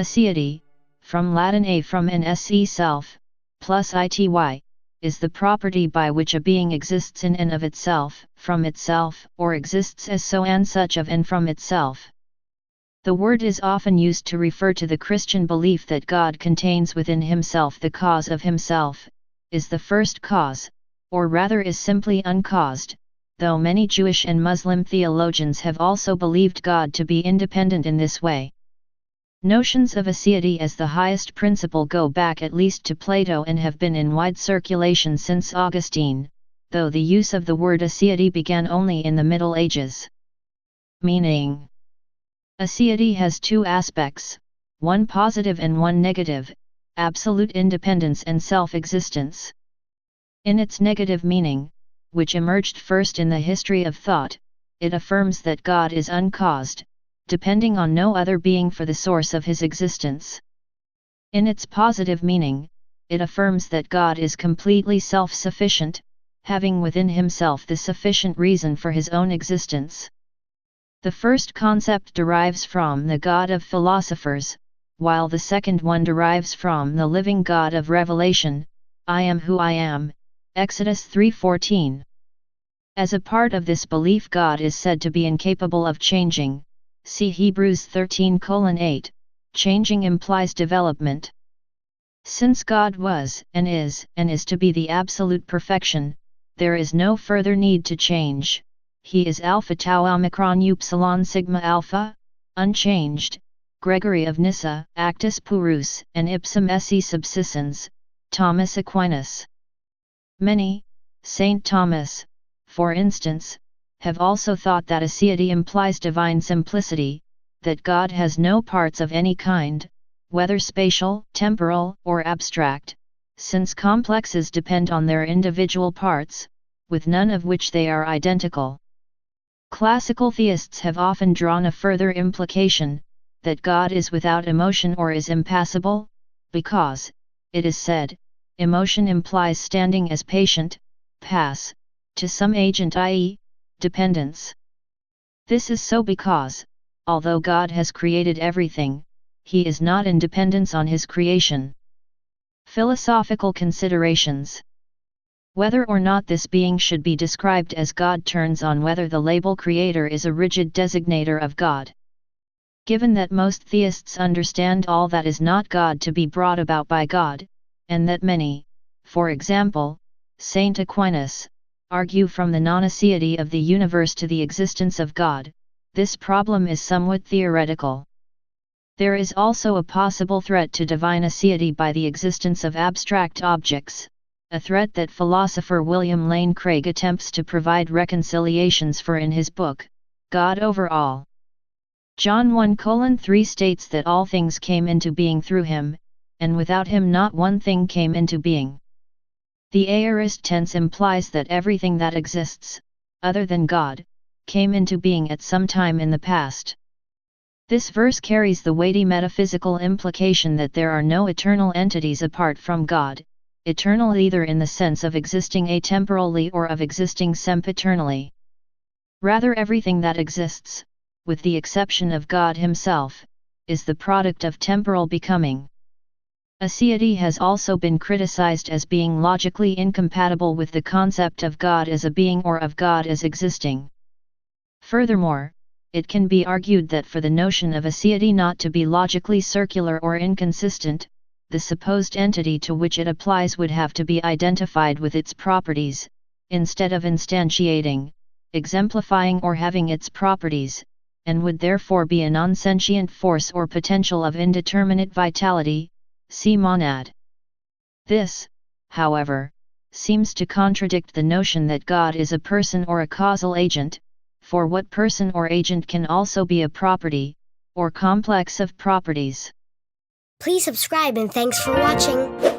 Aseity, from Latin a from and se self, plus ity, is the property by which a being exists in and of itself, from itself, or exists as so and such of and from itself. The word is often used to refer to the Christian belief that God contains within himself the cause of himself, is the first cause, or rather is simply uncaused, though many Jewish and Muslim theologians have also believed God to be independent in this way. Notions of aseity as the highest principle go back at least to Plato and have been in wide circulation since Augustine, though the use of the word aseity began only in the Middle Ages. Meaning: aseity has two aspects, one positive and one negative, absolute independence and self-existence. In its negative meaning, which emerged first in the history of thought, it affirms that God is uncaused, depending on no other being for the source of his existence. In its positive meaning, it affirms that God is completely self-sufficient, having within himself the sufficient reason for his own existence. The first concept derives from the God of philosophers, while the second one derives from the living God of Revelation, I am who I am, Exodus 3:14. As a part of this belief, God is said to be incapable of changing. See Hebrews 13:8, changing implies development. Since God was and is to be the absolute perfection, there is no further need to change. He is alpha tau omicron upsilon sigma alpha, unchanged. Gregory of Nyssa, Actus Purus, and Ipsum esse subsistens, Thomas Aquinas. Many, St. Thomas, for instance, have also thought that aseity implies divine simplicity, that God has no parts of any kind, whether spatial, temporal, or abstract, since complexes depend on their individual parts, with none of which they are identical. Classical theists have often drawn a further implication, that God is without emotion or is impassible, because, it is said, emotion implies standing as patient, pass, to some agent, i.e., dependence. This is so because, although God has created everything, he is not in dependence on his creation. Philosophical considerations. Whether or not this being should be described as God turns on whether the label creator is a rigid designator of God. Given that most theists understand all that is not God to be brought about by God, and that many, for example, Saint Aquinas, argue from the non-aseity of the universe to the existence of God, this problem is somewhat theoretical. There is also a possible threat to divine aseity by the existence of abstract objects, a threat that philosopher William Lane Craig attempts to provide reconciliations for in his book, God Over All. John 1:3 states that all things came into being through him, and without him not one thing came into being. The aorist tense implies that everything that exists, other than God, came into being at some time in the past. This verse carries the weighty metaphysical implication that there are no eternal entities apart from God, eternal either in the sense of existing atemporally or of existing sempiternally. Rather, everything that exists, with the exception of God himself, is the product of temporal becoming. Aseity has also been criticized as being logically incompatible with the concept of God as a being or of God as existing. Furthermore, it can be argued that for the notion of aseity not to be logically circular or inconsistent, the supposed entity to which it applies would have to be identified with its properties, instead of instantiating, exemplifying or having its properties, and would therefore be a non-sentient force or potential of indeterminate vitality, see monad. This, however, seems to contradict the notion that God is a person or a causal agent, for what person or agent can also be a property, or complex of properties. Please subscribe and thanks for watching.